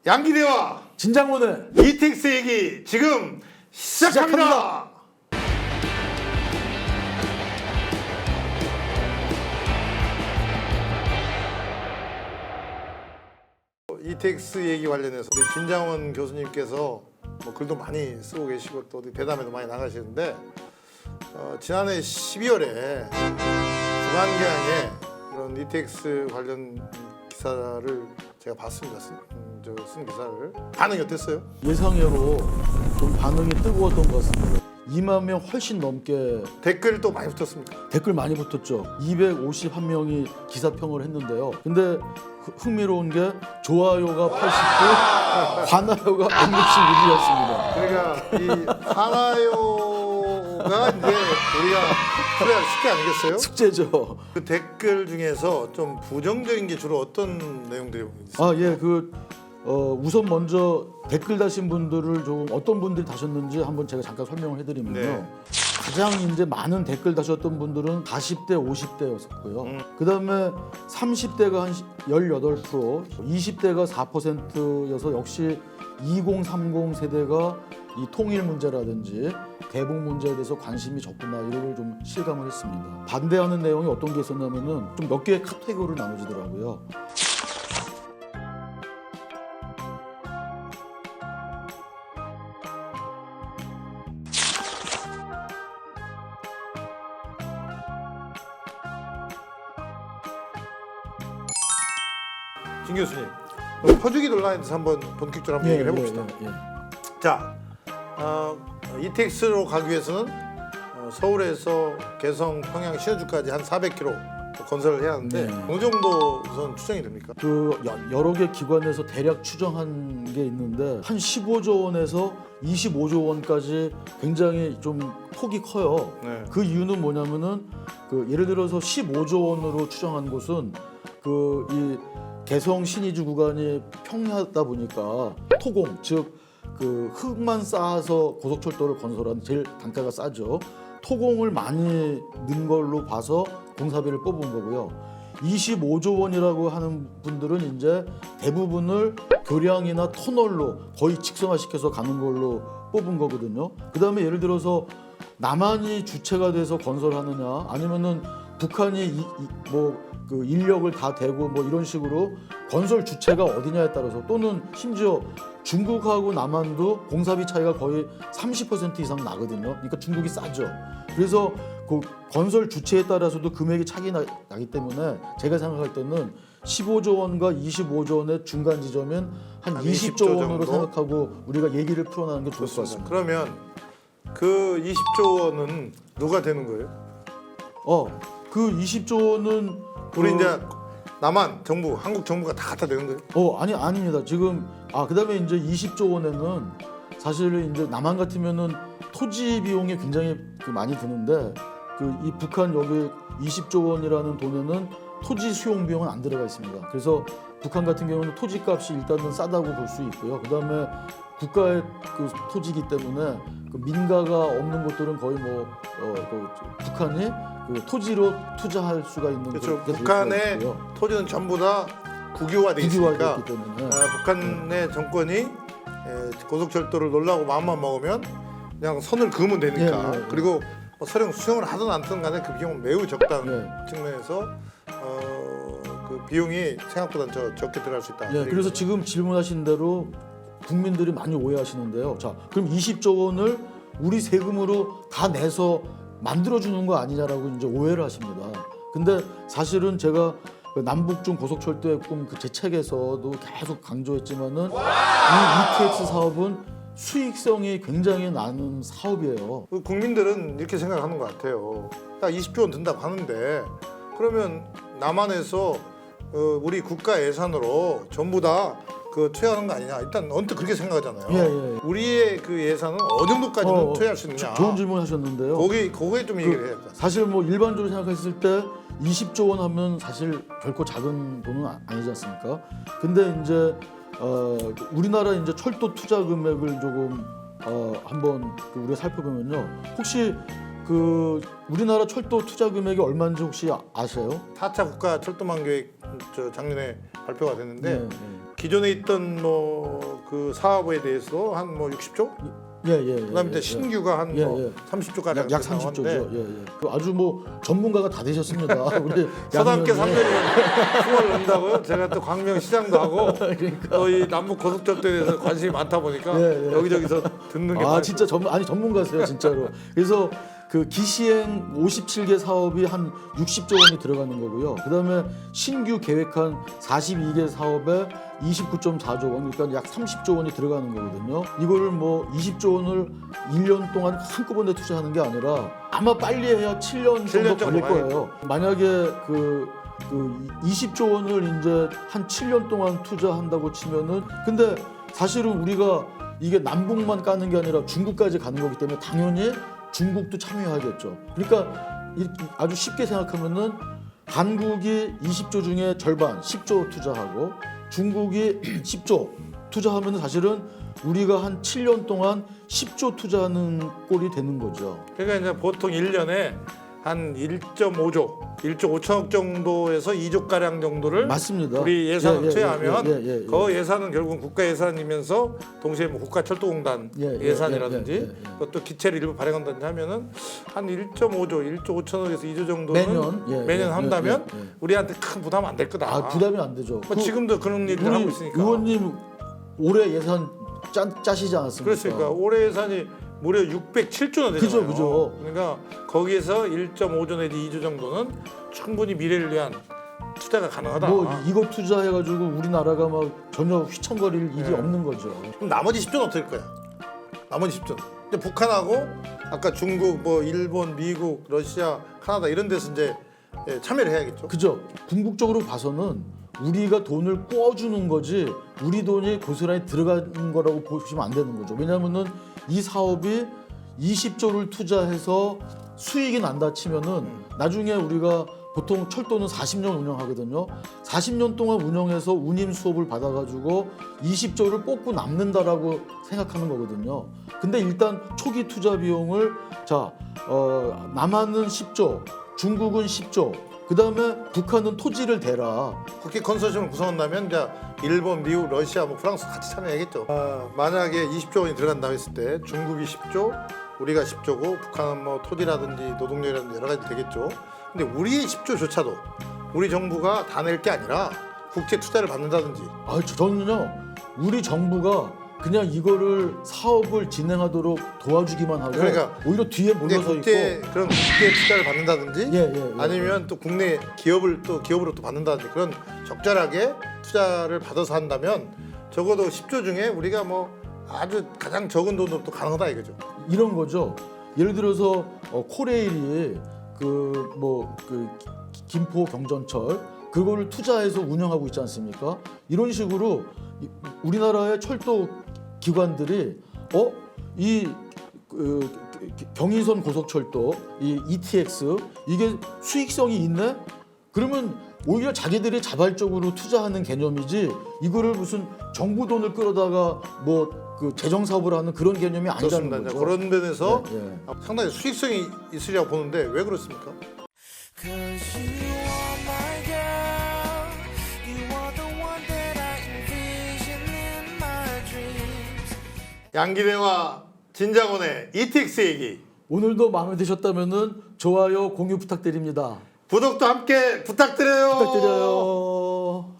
양기대와 진장원의 이택스 얘기 지금 시작합니다. 이택스 얘기 관련해서 우리 진장원 교수님께서 뭐 글도 많이 쓰고 계시고 또 어디 대담에도 많이 나가시는데 지난해 12월에 주간경향에 이런 이택스 관련 기사를 제가 봤습니다. 쓴 기사를. 반응이 어땠어요? 예상외로 좀 반응이 뜨거웠던 것 같습니다. 2만 명 훨씬 넘게 댓글 또 많이 붙었습니까? 댓글 많이 붙었죠. 251명이 기사평을 했는데요. 근데 흥미로운 게 좋아요가 80개, 관아요가 161이었습니다. 그러니까 이 하나요가 이제 우리가 풀어야 숙제 아니겠어요? 숙제죠. 그 댓글 중에서 좀 부정적인 게 주로 어떤 내용들이 있어요? 아, 예, 우선 먼저 댓글 다신 분들을 좀 어떤 분들이 다셨는지 한번 제가 잠깐 설명을 해드리면요. 네. 가장 이제 많은 댓글 다셨던 분들은 40대, 50대였었고요. 그다음에 30대가 한 18%, 20대가 4%여서 역시 2030 세대가 이 통일 문제라든지 대북 문제에 대해서 관심이 적구나 이런 걸 좀 실감을 했습니다. 반대하는 내용이 어떤 게 있었냐면은 좀 몇 개의 카테고리로 나눠지더라고요. 진 교수님, 퍼주기 논란에 대해서 한번 본격적으로 한번 얘기를 해봅시다. 자, 이택스로 가기 위해서는 서울에서 개성, 평양, 신호주까지 한 400km 건설을 해야 하는데 네. 어느 정도 우선 추정이 됩니까? 여러 개 기관에서 대략 추정한 게 있는데 한 15조 원에서 25조 원까지 굉장히 좀 폭이 커요. 네. 그 이유는 뭐냐면은 예를 들어서 15조 원으로 추정한 곳은 이 개성 신의주 구간이 평야다 보니까 토공 즉 흙만 쌓아서 고속철도를 건설하는 제일 단가가 싸죠. 토공을 많이 넣은 걸로 봐서 공사비를 뽑은 거고요. 25조 원이라고 하는 분들은 이제 대부분을 교량이나 터널로 거의 직선화시켜서 가는 걸로 뽑은 거거든요. 그다음에 예를 들어서 남한이 주체가 돼서 건설하느냐 아니면은 북한이 인력을 다 대고 뭐 이런 식으로 건설 주체가 어디냐에 따라서 또는 심지어 중국하고 남한도 공사비 차이가 거의 30% 이상 나거든요. 그러니까 중국이 싸죠. 그래서 그 건설 주체에 따라서도 금액이 차이 나기 때문에 제가 생각할 때는 15조 원과 25조 원의 중간 지점은 한 20조 원으로 정도? 생각하고 우리가 얘기를 풀어나가는 게 좋을 것 같습니다. 그러면 그 20조 원은 누가 되는 거예요? 그 20조 원은 우리 이제 남한 정부, 한국 정부가 다 갖다 대는 거예요? 아닙니다. 지금 그다음에 이제 20조 원에는 사실 이제 남한 같으면은 토지 비용이 굉장히 많이 드는데 이 북한 여기 20조 원이라는 돈에는 토지 수용 비용은 안 들어가 있습니다. 그래서 북한 같은 경우는 토지 값이 일단은 싸다고 볼 수 있고요. 그다음에 국가의 토지이기 때문에 민가가 없는 곳들은 거의 북한이 토지로 투자할 수가 있는 그렇죠. 북한의 토지는 전부 다 국유화돼 있으니까 국유화되기 때문에 북한의 정권이 고속철도를 놓으려고 마음만 먹으면 그냥 선을 그으면 되니까 그리고 뭐 수용을 하든 안 하든 간에 그 비용은 매우 적다는 측면에서 그 비용이 생각보다 적게 들어갈 수 있다. 그래서 지금 질문하신 대로 국민들이 많이 오해하시는데요. 자, 그럼 20조 원을 우리 세금으로 다 내서 만들어주는 거 아니냐라고 이제 오해를 하십니다. 근데 사실은 제가 남북중 고속철도의 꿈 제 책에서도 계속 강조했지만은 이 ETX 사업은 수익성이 굉장히 나는 사업이에요. 국민들은 이렇게 생각하는 것 같아요. 딱 20조 원 든다고 하는데 그러면 남한에서 우리 국가 예산으로 전부 다 투여하는 거 아니냐? 일단 언뜻 그렇게 생각하잖아요. 우리의 그 예산은 어느 정도까지는 투여할 수 있느냐? 좋은 질문 하셨는데요. 거기에 좀 얘기를 해야 될 것 같아요. 사실 뭐 일반적으로 생각했을 때 20조 원 하면 사실 결코 작은 돈은 아니지 않습니까? 근데 이제 우리나라 이제 철도 투자 금액을 조금 한번 우리가 살펴보면요. 혹시 우리나라 철도 투자 금액이 얼마인지 혹시 아세요? 4차 국가 철도망 계획 작년에 발표가 됐는데 기존에 있던 뭐 그 사업에 대해서 한 뭐 60조? 그다음에 이제 신규가 한 뭐 30조 가량 약 30조죠. 그 아주 뭐 전문가가 다 되셨습니다. 우리 서당계 양 의원님. 3년이면 총을 넣는다고요? 제가 또 광명시장도 하고 그러니까. 또 이 남북 고속철도에 대해서 관심이 많다 보니까 여기저기서 듣는 게 아 많아요. 진짜 전문가세요 진짜로. 그래서 그 기시행 57개 사업이 한 60조 원이 들어가는 거고요. 그다음에 신규 계획한 42개 사업에 29.4조 원, 그러니까 약 30조 원이 들어가는 거거든요. 이거를 뭐 20조 원을 1년 동안 한꺼번에 투자하는 게 아니라 아마 빨리 해야 7년 정도 7년 걸릴 정도 거예요. 만약에 그 20조 원을 이제 한 7년 동안 투자한다고 치면은, 근데 사실은 우리가 이게 남북만 까는 게 아니라 중국까지 가는 거기 때문에 당연히 중국도 참여하겠죠. 그러니까 아주 쉽게 생각하면은 한국이 20조 중에 절반 10조 투자하고 중국이 10조 투자하면 사실은 우리가 한 7년 동안 10조 투자하는 꼴이 되는 거죠. 그러니까 이제 보통 1년에 한 1.5조, 1조 5천억 정도에서 2조 가량 정도를 맞습니다. 우리 예산을 투여하면 그 예. 예산은 결국은 국가 예산이면서 동시에 뭐 국가철도공단 예산이라든지 또 기체를 일부 발행한다든지 하면은 한 1.5조, 1조 5천억에서 2조 정도는 매년 한다면 우리한테 큰 부담 안 될 거다. 아, 부담이 안 되죠. 뭐 지금도 그런 일을 하고 있으니까. 의원님 올해 예산 짜시지 않았습니까? 그렇습니까? 올해 예산이 무려 607조나 되잖아요. 그죠. 그러니까 거기에서 1.5조 내지 2조 정도는 충분히 미래를 위한 투자가 가능하다. 뭐 이거 투자해가지고 우리나라가 막 전혀 휘청거릴 일이 없는 거죠. 그럼 나머지 10조는 어떨 거야? 나머지 10조. 이제 북한하고 아까 중국, 뭐 일본, 미국, 러시아, 카나다 이런 데서 이제 참여를 해야겠죠. 그죠. 궁극적으로 봐서는 우리가 돈을 꿔주는 거지 우리 돈이 고스란히 들어가는 거라고 보시면 안 되는 거죠. 왜냐하면은 이 사업이 20조를 투자해서 수익이 난다 치면은 나중에 우리가 보통 철도는 40년 운영하거든요. 40년 동안 운영해서 운임 수업을 받아가지고 20조를 뽑고 남는다라고 생각하는 거거든요. 근데 일단 초기 투자 비용을 남한은 10조, 중국은 10조, 그 다음에 북한은 토지를 대라. 그렇게 컨소시엄을 구성한다면 이제 일본, 미국, 러시아, 뭐 프랑스 같이 참여해야겠죠. 만약에 20조 원이 들어간다고 했을 때 중국이 10조, 우리가 10조고 북한은 뭐 토지라든지 노동력이라든지 여러 가지 되겠죠. 근데 우리의 10조조차도 우리 정부가 다 낼 게 아니라 국제 투자를 받는다든지. 아, 저는요 우리 정부가 그냥 이거를 사업을 진행하도록 도와주기만 하고 그러니까 오히려 뒤에 물러서 있고 그런 국제 투자를 받는다든지 예. 아니면 또 국내 기업으로 또 받는다든지 그런 적절하게 투자를 받아서 한다면 적어도 10조 중에 우리가 뭐 아주 가장 적은 돈으로 또 가능하다 이거죠. 이런 거죠. 예를 들어서 코레일이 김포 경전철 그거를 투자해서 운영하고 있지 않습니까? 이런 식으로 우리나라의 철도 기관들이 경인선 고속철도 이 ETX 이게 수익성이 있네? 그러면 오히려 자기들이 자발적으로 투자하는 개념이지 이거를 무슨 정부 돈을 끌어다가 그 재정 사업을 하는 그런 개념이 아니라는 그렇습니다. 거죠. 그런 면에서 예. 상당히 수익성이 있으리라고 보는데 왜 그렇습니까? Cause you are my girl, you are the one that I envision in my dreams. 양기대와 진장원의 ETX 얘기 오늘도 마음에 드셨다면은 좋아요, 공유 부탁드립니다. 구독도 함께 부탁드려요. 부탁드려요.